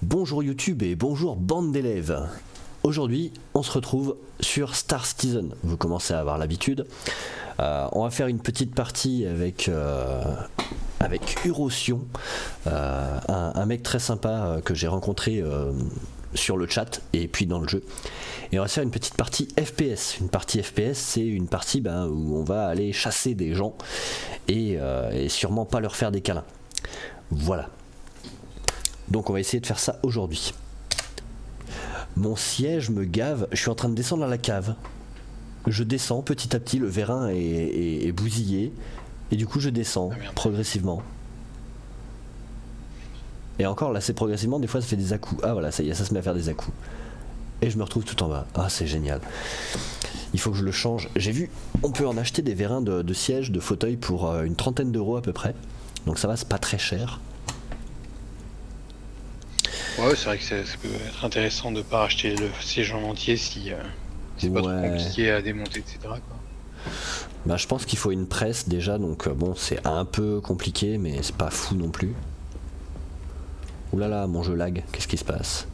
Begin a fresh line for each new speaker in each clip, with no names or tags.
Bonjour YouTube et bonjour bande d'élèves. Aujourd'hui, on se retrouve sur Star Citizen. Vous commencez à avoir l'habitude. On va faire une petite partie avec Urosion, un mec très sympa que j'ai rencontré sur le chat et puis dans le jeu. Et on va faire une petite partie FPS. Une partie FPS, c'est une partie où on va aller chasser des gens et sûrement pas leur faire des câlins. Voilà. Donc on va essayer de faire ça aujourd'hui. Mon siège me gave, je suis en train de descendre à la cave. Je descends petit à petit, le vérin est bousillé. Et du coup je descends progressivement. Et encore là c'est progressivement, des fois ça fait des à-coups. Ah voilà, ça y est, ça se met à faire des à-coups. Et je me retrouve tout en bas. Ah c'est génial. Il faut que je le change. J'ai vu, on peut en acheter des vérins de siège, de fauteuil pour une 30aine d'euros à peu près. Donc ça va, c'est pas très cher.
Ouais, c'est vrai que ça peut être intéressant de pas racheter le siège en entier si c'est pas trop compliqué à démonter, etc. quoi.
Bah, je pense qu'il faut une presse déjà, donc bon, c'est un peu compliqué, mais c'est pas fou non plus. Ouh là là, mon jeu lag, qu'est-ce qui se passe?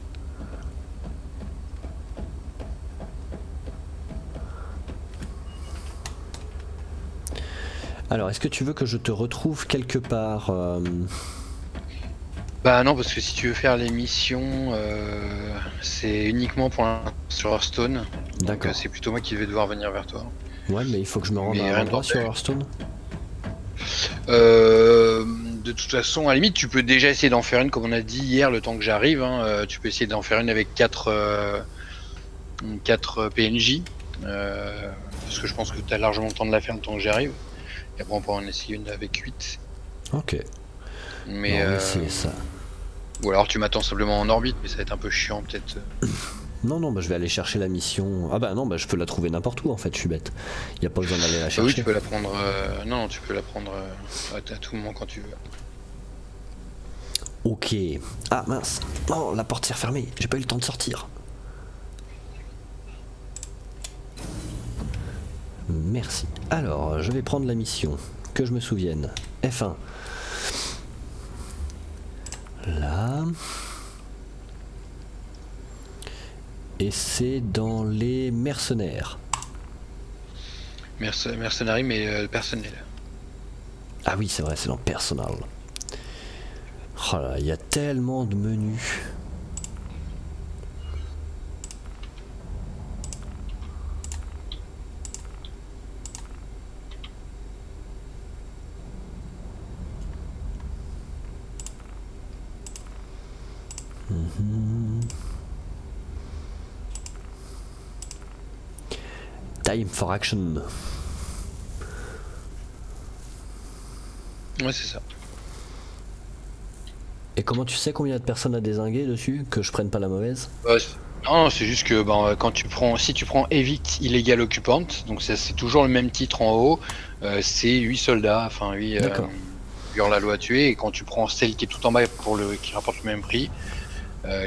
Alors, est-ce que tu veux que je te retrouve quelque part
Bah non, parce que si tu veux faire les missions, c'est uniquement pour sur Hearthstone.
D'accord.
C'est plutôt moi qui vais devoir venir vers toi.
Ouais, mais il faut que je me rende à un endroit sur Hearthstone.
De toute façon, à la limite, tu peux déjà essayer d'en faire une, comme on a dit hier, le temps que j'arrive. Tu peux essayer d'en faire une avec 4 PNJ. Parce que je pense que tu as largement le temps de la faire le temps que j'arrive. Et après, on pourra en essayer une avec 8.
Ok.
Mais
on va essayer ça.
Ou alors tu m'attends simplement en orbite, mais ça va être un peu chiant peut-être.
Non, bah je vais aller chercher la mission. Ah bah non, bah je peux la trouver n'importe où en fait, je suis bête. Y a pas besoin d'aller la chercher.
Oui, tu peux la prendre. Non, tu peux la prendre à tout moment quand tu veux.
Ok. Ah mince. Non, la porte s'est refermée. J'ai pas eu le temps de sortir. Merci. Alors, je vais prendre la mission. Que je me souvienne. F1. Là. Et c'est dans les mercenaires.
Mercenari, mais personnel.
Ah oui, c'est vrai, c'est dans personnel. Oh là, il y a tellement de menus. Time for action.
Ouais, c'est ça.
Et comment tu sais combien de personnes à dézinguer dessus? Que je prenne pas la mauvaise?
Non, c'est juste que quand si tu prends Evict Illegal Occupant, donc c'est toujours le même titre en haut, c'est 8 soldats, enfin 8 hurle-la-loi à tuer, et quand tu prends celle qui est tout en bas qui rapporte le même prix,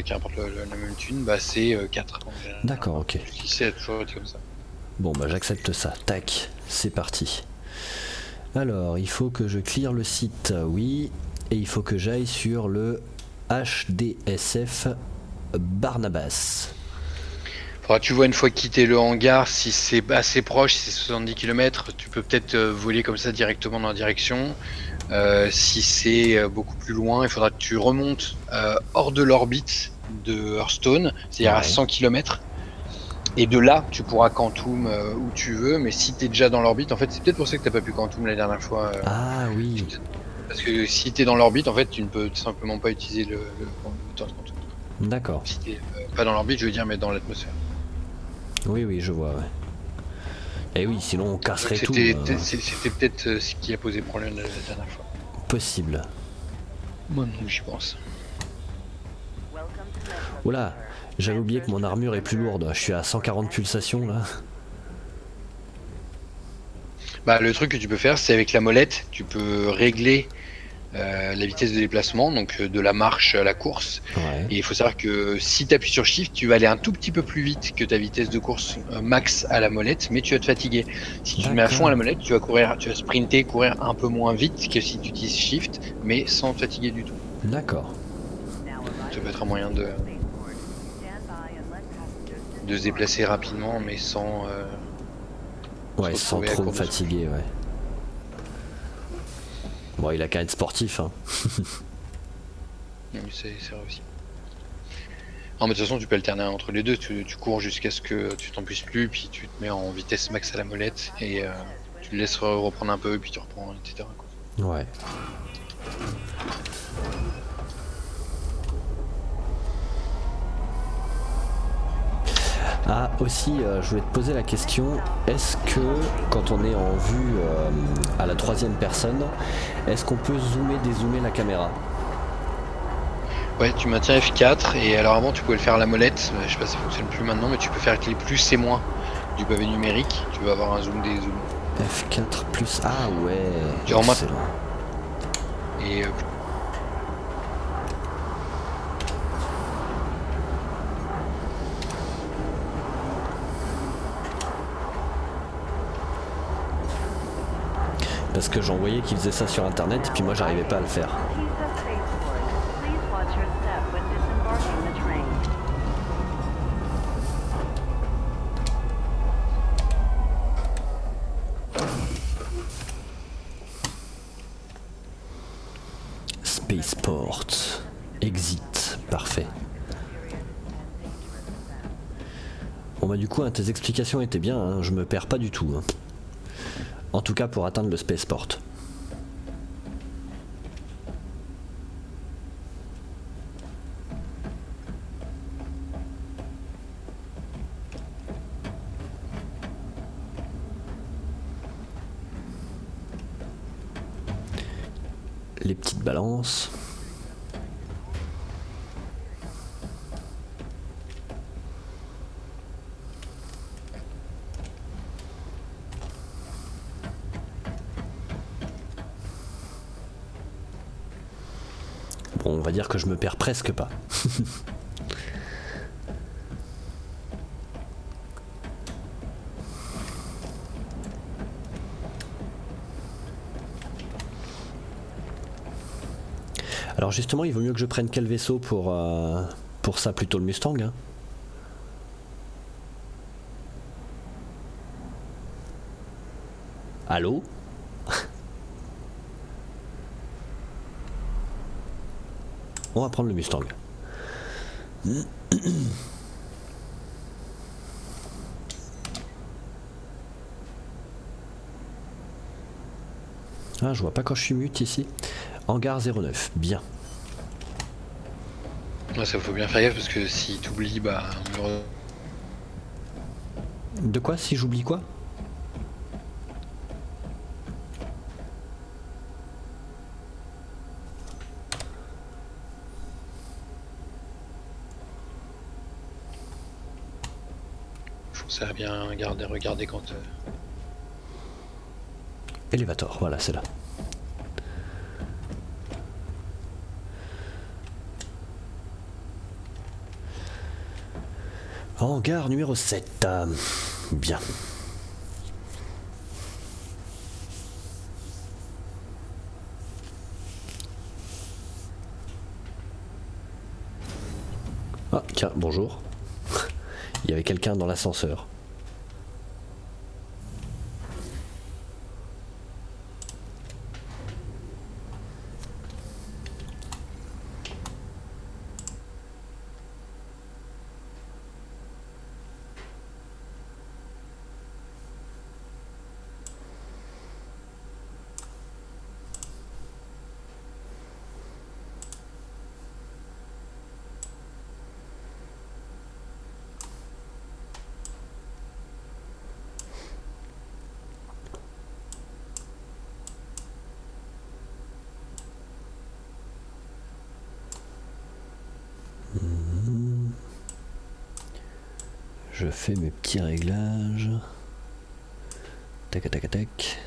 qui rapporte la même thune, bah c'est 4.
D'accord, ok.
Jusqu'ici, ça a toujours été comme ça.
Bon, bah j'accepte ça. Tac, c'est parti. Alors, il faut que je clear le site, oui. Et il faut que j'aille sur le HDSF Barnabas.
Faudra que tu vois une fois quitter le hangar, si c'est assez proche, si c'est 70 km, tu peux peut-être voler comme ça directement dans la direction. Si c'est beaucoup plus loin, il faudra que tu remontes hors de l'orbite de Hearthstone, c'est-à-dire à 100 km. Et de là, tu pourras Quantum où tu veux, mais si t'es déjà dans l'orbite, en fait, c'est peut-être pour ça que t'as pas pu Quantum la dernière fois.
Ah oui.
Parce que si t'es dans l'orbite, en fait, tu ne peux tout simplement pas utiliser le moteur de Quantum.
D'accord.
Si t'es pas dans l'orbite, je veux dire, mais dans l'atmosphère.
Oui, je vois, ouais. Et oui, sinon on casserait tout.
C'était peut-être ce qui a posé problème la dernière fois.
Possible.
Moi non, j'y pense.
Oula, j'avais oublié que mon armure est plus lourde. Je suis à 140 pulsations là.
Bah, le truc que tu peux faire, c'est avec la molette, tu peux régler la vitesse de déplacement, donc de la marche à la course.
Ouais.
Et il faut savoir que si tu appuies sur Shift, tu vas aller un tout petit peu plus vite que ta vitesse de course max à la molette, mais tu vas te fatiguer. Si tu te mets à fond à la molette, tu vas sprinter, courir un peu moins vite que si tu utilises Shift, mais sans te fatiguer du tout.
D'accord.
C'est peut être un moyen de se déplacer rapidement, mais sans
Ouais,
se
sans
retrouver à
trop me
court de souffle.
fatiguer, ouais. Bon, il a qu'à être sportif, hein.
Oui, c'est réussi. Non, mais de toute façon, tu peux alterner entre les deux. Tu cours jusqu'à ce que tu t'en puisses plus, puis tu te mets en vitesse max à la molette et tu le laisses reprendre un peu, puis tu reprends, etc. quoi.
Ouais. Ah, aussi, je voulais te poser la question, est-ce que quand on est en vue à la 3e personne, est-ce qu'on peut dézoomer la caméra?
Ouais, tu maintiens F4 et alors avant tu pouvais le faire à la molette. Je sais pas si ça fonctionne plus maintenant, mais tu peux faire avec les plus et moins du pavé numérique. Tu vas avoir un zoom, des zooms.
F4 plus... Ah ouais,
Genre moi-
excellent.
Et
Parce que j'en voyais qui faisaient ça sur internet et puis moi j'arrivais pas à le faire. Spaceport. Exit. Parfait. Bon bah du coup, hein, tes explications étaient bien, hein, je me perds pas du tout. Hein. En tout cas pour atteindre le spaceport. Les petites balances. Bon, on va dire que je me perds presque pas. Alors justement, il vaut mieux que je prenne quel vaisseau pour ça, plutôt le Mustang, hein. Allô? On va prendre le Mustang. Ah, je vois pas quand je suis mute ici. Hangar 09, bien.
ouais, ça faut bien faire gaffe parce que si t'oublies, bah
De quoi, si j'oublie quoi?
faut ça bien regarder quand.
Elevator, voilà, c'est là. Hangar numéro 7. Bien. Ah, tiens, bonjour. Il y avait quelqu'un dans l'ascenseur. Je fais mes petits réglages. Tac, tac, tac.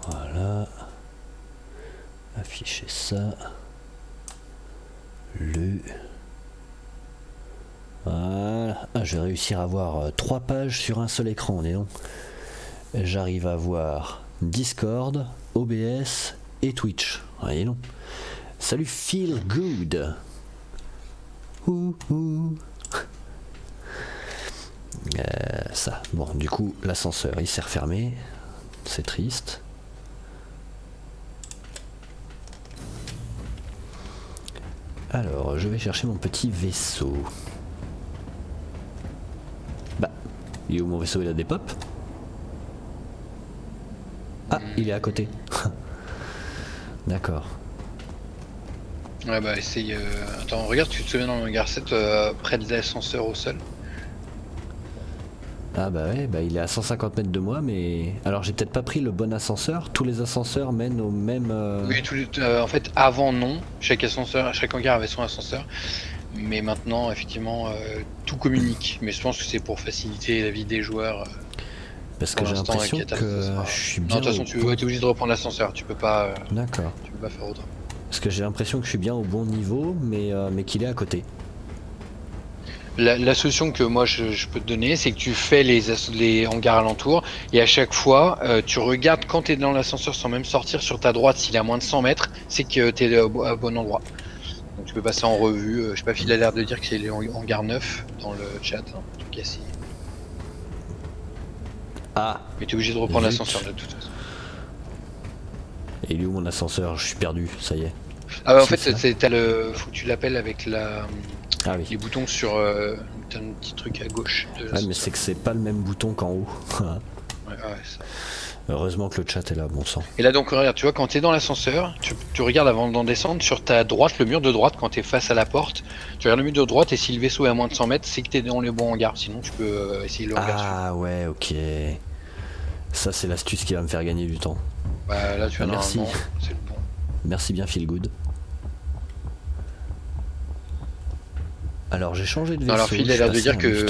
Voilà. Afficher ça. Voilà. Ah, je vais réussir à avoir 3 pages sur un seul écran, néon. J'arrive à voir Discord, OBS et Twitch. Voyez non. Salut Feel Good. Ça. Bon, du coup, l'ascenseur il s'est refermé. C'est triste. Alors, je vais chercher mon petit vaisseau. Bah, il est où mon vaisseau? Il a des pops? Ah, il est à côté. D'accord.
Ouais, bah essaye. Attends, regarde, tu te souviens dans le hangar 7, près de l'ascenseur au sol?
Ah bah ouais, bah il est à 150 mètres de moi, mais... Alors j'ai peut-être pas pris le bon ascenseur. Tous les ascenseurs mènent au même...
Oui, en fait, avant, non. Chaque hangar avait son ascenseur. Mais maintenant, effectivement, tout communique. Mais je pense que c'est pour faciliter la vie des joueurs.
Parce que j'ai l'impression que je suis bien...
Non, de toute façon, tu es obligé de reprendre l'ascenseur. Tu peux pas...
D'accord.
Tu peux pas faire autrement.
Parce que j'ai l'impression que je suis bien au bon niveau, mais qu'il est à côté.
La solution que moi je peux te donner, c'est que tu fais les hangars alentours et à chaque fois, tu regardes quand tu es dans l'ascenseur sans même sortir sur ta droite, s'il est à moins de 100 mètres, c'est que tu es au bon endroit. Donc tu peux passer en revue. Je sais pas, Phil a l'air de dire que c'est les hangars 9 dans le chat. En tout cas, si.
Ah.
Mais tu es obligé de reprendre l'ascenseur de toute façon.
Et il est où mon ascenseur? Je suis perdu, ça y est.
Ah bah en fait, faut que tu l'appelles avec
Ah oui.
les boutons sur... t'as un petit truc à gauche de
Ouais, mais c'est que c'est pas le même bouton qu'en haut.
Ouais, ça.
Heureusement que le chat est là, bon sang.
Et là donc regarde, tu vois, quand tu es dans l'ascenseur, tu regardes avant d'en descendre sur ta droite, le mur de droite, quand tu es face à la porte, tu regardes le mur de droite et si le vaisseau est à moins de 100 mètres, c'est que tu es dans les bons hangars, sinon tu peux essayer le hangar.
Ah ouais, ok. Ça c'est l'astuce qui va me faire gagner du temps.
Bah là tu as
merci.
C'est le bon.
Merci bien Feel Good. Alors j'ai changé de vaisseau.
Alors Phil a l'air de dire que...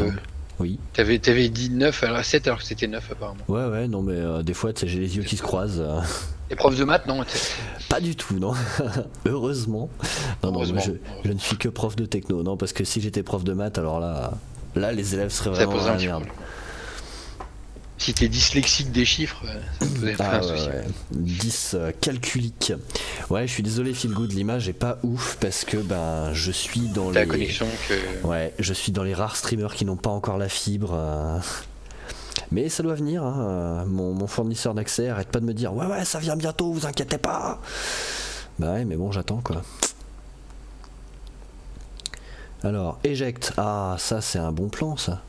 Oui.
T'avais dit 9 alors 7 alors que c'était 9 apparemment.
Ouais, non mais des fois j'ai les yeux qui se croisent.
Et prof de maths, non?
Pas du tout, non. Heureusement. Non,
Heureusement.
Je ne suis que prof de techno. Non, parce que si j'étais prof de maths, alors là les élèves seraient vraiment dans la merde.
Si t'es dyslexique des chiffres, ça te posait pas un souci.
Ouais. 10 calculique. Ouais, je suis désolé Feel Good, l'image est pas ouf parce que je suis dans
la connexion que...
Ouais, je suis dans les rares streamers qui n'ont pas encore la fibre. Mais ça doit venir, hein. Mon fournisseur d'accès arrête pas de me dire ouais ça vient bientôt, vous inquiétez pas. Bah ouais, mais bon, j'attends quoi. Alors, eject. Ah, ça c'est un bon plan ça.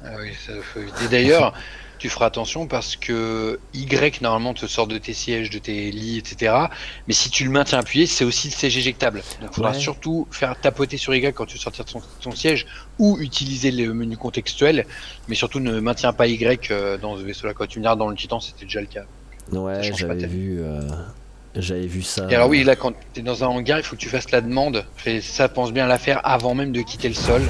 Ah oui, ça faut éviter. D'ailleurs, tu feras attention parce que Y normalement te sort de tes sièges, de tes lits, etc. Mais si tu le maintiens appuyé, c'est aussi le siège éjectable. Donc il faudra surtout faire tapoter sur Y quand tu sortir de ton siège ou utiliser le menu contextuel. Mais surtout ne maintiens pas Y dans ce vaisseau-là. Quand tu me regardes dans le Titan, c'était déjà le cas.
Ouais, j'avais vu ça.
Et alors oui, là quand tu es dans un hangar, il faut que tu fasses la demande. Ça, pense bien à la faire avant même de quitter le sol.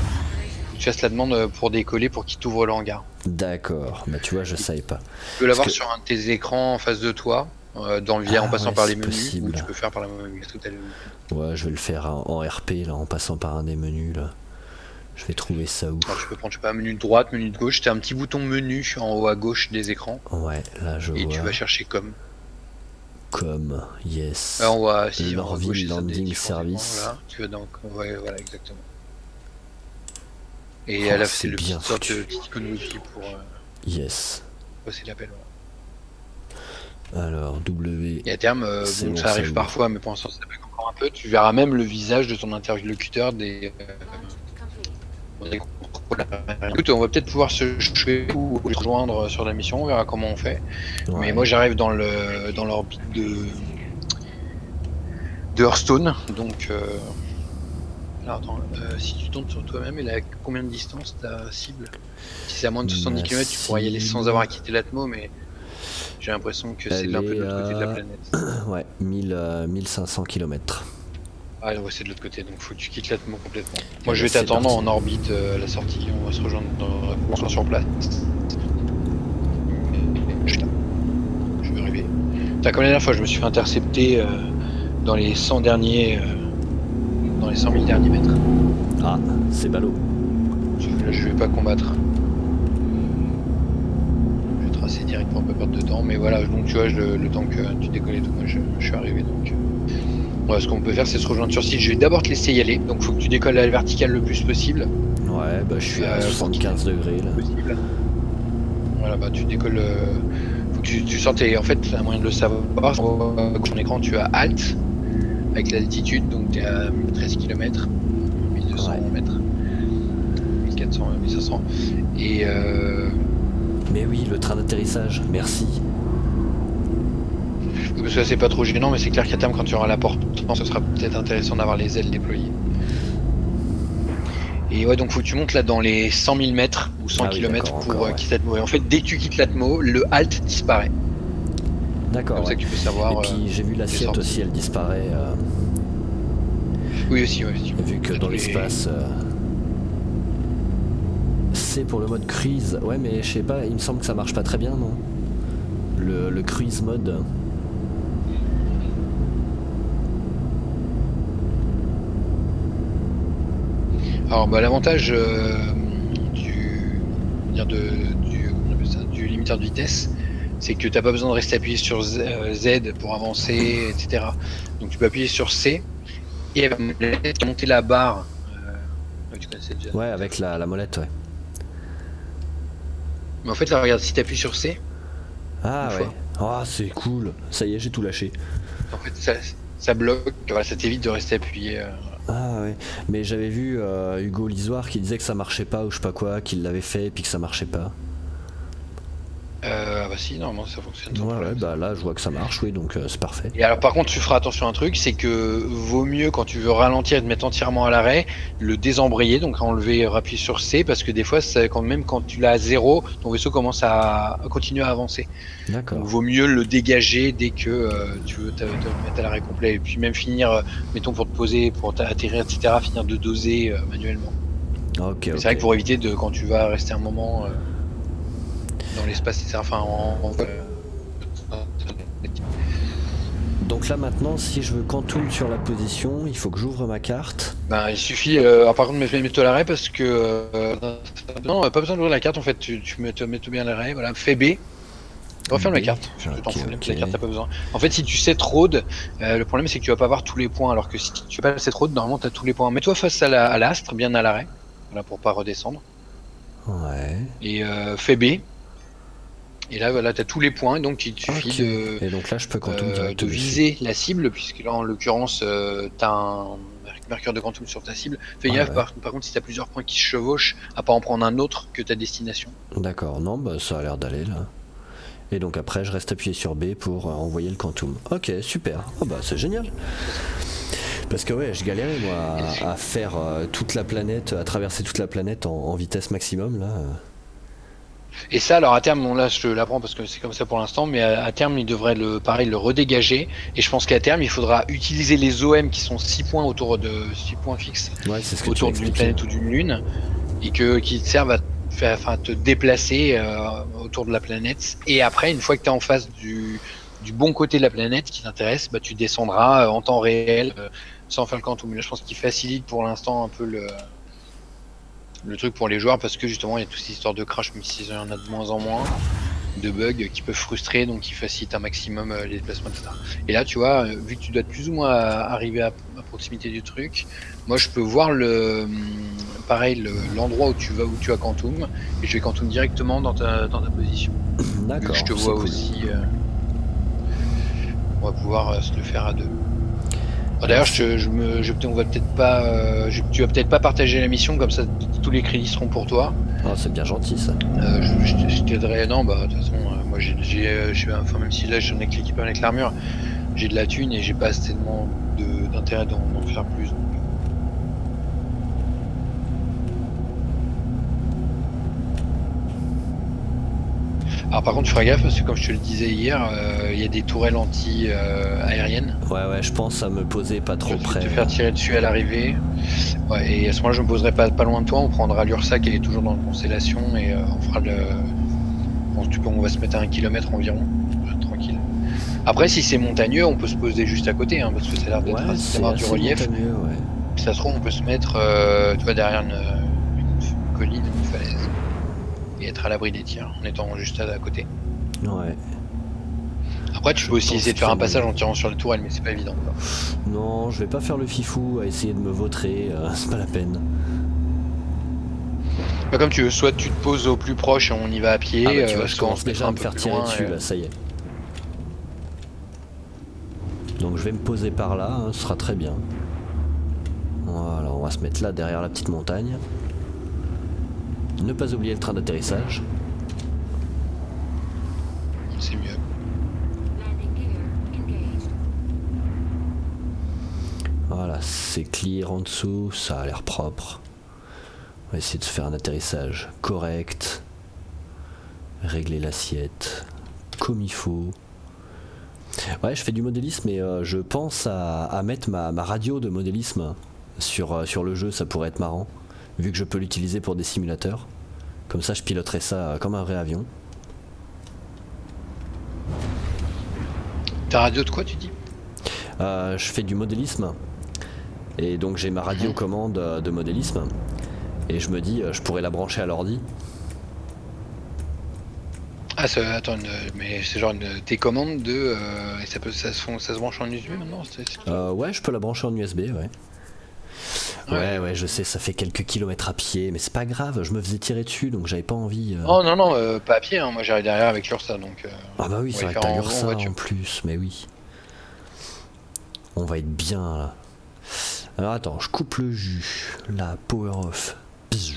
Tu fasses la demande pour décoller pour qu'il t'ouvre le hangar.
D'accord, bah tu vois, je savais pas.
Tu peux l'avoir sur un de tes écrans en face de toi, dans le en passant par les menus,
possible.
ou tu peux faire par la même.
Ouais, je vais le faire en RP, là, en passant par un des menus, là. Je vais trouver ça où.
Alors, tu peux prendre, je sais pas, menu de droite, menu de gauche, t'as un petit bouton menu en haut à gauche des écrans.
Ouais, là je vois.
Et tu vas chercher comme.
Comme, yes.
En haut à
Lorville Landing Service.
Là, tu vas donc, ouais, voilà, exactement. Et elle a fait le petit sorte de petite icône wifi pour
yes.
passer l'appel.
Alors W.
Et à terme, bon, ça arrive parfois, mais pour l'instant ça bug encore un peu. Tu verras même le visage de ton interlocuteur des Écoute, on va peut-être pouvoir se jouer ou rejoindre sur la mission, on verra comment on fait. Ouais. Mais moi j'arrive dans l'orbite de Hearthstone, donc alors attends, si tu tombes sur toi-même, elle est à combien de distance ta cible? Si c'est à moins de 70 km, tu pourrais y aller sans avoir à quitter l'atmo, mais j'ai l'impression que c'est un peu de l'autre côté de la planète.
Ouais, 1500 km.
Ah ouais, c'est de l'autre côté, donc faut que tu quittes l'atmo complètement. Moi je vais t'attendre en orbite à la sortie, on va se rejoindre sur place. Je vais arriver. T'as comme la dernière fois, je me suis fait intercepter dans les 100 derniers... dans les 100 000 derniers mètres.
Ah, c'est ballot.
Là, je vais pas combattre. Je vais tracer direct pour pas perdre de temps. Mais voilà, donc tu vois, le temps que tu décolles et tout, moi je suis arrivé. Donc ce qu'on peut faire, c'est se rejoindre sur site. Je vais d'abord te laisser y aller. Donc faut que tu décolles à la verticale le plus possible.
Ouais, bah je suis à 75 degrés là.
Possible. Voilà, bah tu décolles. Faut que tu sortes et en fait, un moyen de le savoir, sur ton écran, tu as Alt avec l'altitude, donc tu es à 13 km, 1200 mètres, 1400, 1500. Et
Mais oui, le train d'atterrissage, merci.
parce que c'est pas trop gênant, mais c'est clair qu'à terme, quand tu auras la porte, ce sera peut-être intéressant d'avoir les ailes déployées. Et ouais, donc faut que tu montes là dans les 100 000 mètres ou 100 km pour quitter l'atmo. Et en fait, dès que tu quittes l'atmo, le Alt disparaît.
D'accord.
Comme ça que tu peux savoir.
Et puis j'ai vu l'assiette aussi, elle disparaît.
Oui, aussi, ouais.
Vu que dans l'espace. C'est pour le mode cruise. Ouais, mais je sais pas, il me semble que ça marche pas très bien, non? Le cruise mode.
Alors bah, l'avantage du limiteur de vitesse, c'est que tu n'as pas besoin de rester appuyé sur Z pour avancer, etc. Donc tu peux appuyer sur C et monter la barre. Tu connaissais déjà.
Ouais, avec la molette, ouais.
Mais en fait là, regarde, si tu appuies sur C.
Ah ouais. Ah, c'est cool. Ça y est, j'ai tout lâché.
En fait, ça bloque. Voilà, ça t'évite de rester appuyé.
Ah ouais. Mais j'avais vu Hugo Lisoire qui disait que ça marchait pas ou je sais pas quoi, qu'il l'avait fait et puis que ça marchait pas.
Bah si, normalement ça fonctionne.
Ouais, bah là je vois que ça marche, oui, donc c'est parfait.
Et alors par contre tu feras attention à un truc, c'est que vaut mieux quand tu veux ralentir et te mettre entièrement à l'arrêt, le désembrayer, donc enlever, appuyer sur C, parce que des fois même quand tu l'as à 0, ton vaisseau commence à continuer à avancer.
D'accord.
Donc vaut mieux le dégager dès que tu veux te mettre à l'arrêt complet, et puis même finir, mettons pour te poser, pour atterrir, etc., finir de doser manuellement.
Ok.
C'est vrai que pour éviter quand tu vas rester un moment dans l'espace, etc., enfin
Donc là maintenant, si je veux Quantum sur la position, il faut que j'ouvre ma carte.
Ben, il suffit, par contre, mets-toi à l'arrêt parce que non, pas besoin d'ouvrir la carte en fait. Tu mets-toi bien à l'arrêt. Voilà, fais B. Referme la carte. La carte, t'as pas besoin. En fait, si tu set road, le problème c'est que tu vas pas avoir tous les points. Alors que si tu fais pas set road, normalement t'as tous les points. Mets-toi face à l'astre, bien à l'arrêt. Voilà, pour pas redescendre.
Ouais.
Et fais B. Et là, voilà, t'as tous les points, donc il te suffit
Et donc là, je peux Quantum direct
de viser la cible, puisque là, en l'occurrence, t'as un marqueur de Quantum sur ta cible. Fais gaffe, par contre, si t'as plusieurs points qui se chevauchent, à pas en prendre un autre que ta destination.
D'accord, non, bah ça a l'air d'aller là. Et donc après, je reste appuyé sur B pour envoyer le Quantum. Ok, super. Oh bah c'est génial. Parce que ouais, je galérais moi à faire toute la planète, à traverser toute la planète en vitesse maximum là.
Et ça, alors à terme, bon là je te l'apprends parce que c'est comme ça pour l'instant, mais à terme il devrait le redégager. Et je pense qu'à terme il faudra utiliser les OM qui sont 6 points autour de 6 points fixes autour d'une planète ou d'une lune, et qui te servent à te déplacer autour de la planète. Et après, une fois que tu es en face du bon côté de la planète qui t'intéresse, bah, tu descendras en temps réel sans faire le Quantum. Là, je pense qu'il facilite pour l'instant un peu le truc pour les joueurs, parce que justement il y a toutes ces histoires de crash, même s'il y en a de moins en moins, de bugs qui peuvent frustrer, donc qui facilitent un maximum les déplacements, etc. Et là tu vois, vu que tu dois être plus ou moins arriver à proximité du truc, moi je peux voir l'endroit où tu as Quantum, et je vais Quantum directement dans ta position.
D'accord.
Je te vois cool. Aussi. On va pouvoir se le faire à deux. D'ailleurs, on va peut-être pas. Tu vas peut-être pas partager la mission, comme ça tous les crédits seront pour toi.
Oh, c'est bien gentil ça.
Je t'aiderai. Non, bah de toute façon, moi enfin, même si là j'en ai que l'équipement avec l'armure, j'ai de la thune et j'ai pas tellement d'intérêt d'en faire plus. Alors par contre tu feras gaffe parce que comme je te le disais hier, il y a des tourelles anti-aériennes.
Ouais, je pense à me poser pas trop près.
Te faire tirer dessus à l'arrivée. Ouais, et à ce moment-là je me poserai pas loin de toi, on prendra l'URSAC, elle est toujours dans la constellation, et on fera on va se mettre à 1 km environ, tranquille. Après si c'est montagneux, on peut se poser juste à côté, parce que ça a l'air d'être d'avoir du relief.
Ouais.
Si ça se trouve on peut se mettre tu vois, derrière une colline, une falaise, et être à l'abri des tirs en étant juste à côté.
Ouais.
Après, tu peux aussi
pense
essayer de faire
qu'il y
un
a
passage
moyen.
en tirant sur la tourelle, mais c'est pas évident, quoi.
Non, je vais pas faire le fifou à essayer de me vautrer, c'est pas la peine.
Bah, comme tu veux, soit tu te poses au plus proche et on y va à
Ah
pied,
bah tu vois, je
soit on
commence
se
déjà
mettra
à
un
me
peu
faire
plus
tirer
loin.
dessus là, ça y est. Donc je vais me poser par là, hein, ce sera très bien. Voilà, on va se mettre là derrière la petite montagne. Ne pas oublier le train d'atterrissage.
C'est mieux.
Landing gear engaged.
Voilà, c'est clear en dessous, ça a l'air propre. On va essayer de se faire un atterrissage correct. Régler l'assiette comme il faut. Ouais, je fais du modélisme et je pense à mettre ma radio de modélisme sur le jeu, ça pourrait être marrant. Vu que je peux l'utiliser pour des simulateurs. Comme ça, je piloterai ça comme un vrai avion.
Ta radio de quoi, tu dis?
Je fais du modélisme. Et donc j'ai ma radio commande de modélisme. Et je me dis, je pourrais la brancher à l'ordi.
Ah, attends, mais c'est genre tes commandes de. Et ça se branche en USB maintenant?
Ouais, je peux la brancher en USB, ouais.
Ouais.
Ouais, je sais, ça fait quelques kilomètres à pied, mais c'est pas grave, je me faisais tirer dessus, donc j'avais pas envie.
Oh non, pas à pied, hein. Moi j'arrive derrière avec l'Ursa, donc.
Ah bah oui,
on
c'est
va
vrai
les
que
faire
t'as
en
l'Ursa
voiture.
en plus, mais oui. On va être bien là. Alors attends, je coupe le jus. La power off. Bzzz.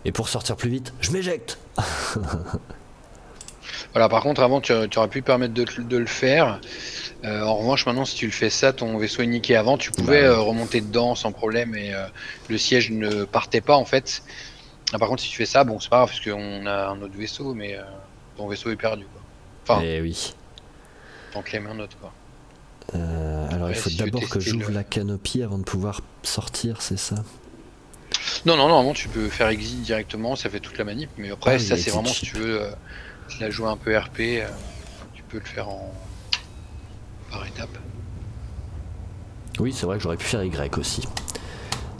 Et pour sortir plus vite, je m'éjecte.
Voilà, par contre, avant tu aurais pu permettre de le faire. En revanche, maintenant, si tu le fais ça, ton vaisseau est niqué. Avant, tu pouvais
Bah ouais.
remonter dedans sans problème et le siège ne partait pas en fait. Ah, par contre, si tu fais ça, bon, c'est pas grave parce qu'on a un autre vaisseau, mais ton vaisseau est perdu, quoi. Enfin,
Eh oui.
t'en claimes un autre, quoi.
Alors il
Ouais,
faut
si tu veux
d'abord que
tester
j'ouvre
le-
la canopie avant de pouvoir sortir, c'est ça?
Non, normalement, tu peux faire exit directement, ça fait toute la manip, mais après,
Ah oui,
ça, c'est
exit
vraiment
chip.
si tu veux la jouer un peu RP, tu peux le faire par étapes.
Oui, c'est vrai que j'aurais pu faire Y aussi.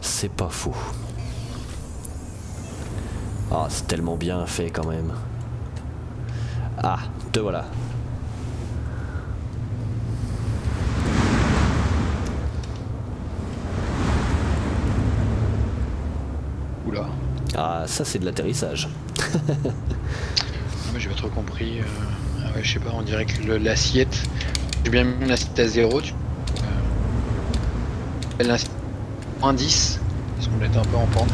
C'est pas faux. Ah, c'est tellement bien fait quand même. Ah, te voilà.
Oula.
Ah, ça c'est de l'atterrissage.
Moi, j'ai pas trop compris. Ah ouais, je sais pas, on dirait que l'assiette. J'ai bien mis l'assiette à 0. L'assiette -10, parce qu'on était un peu en pente.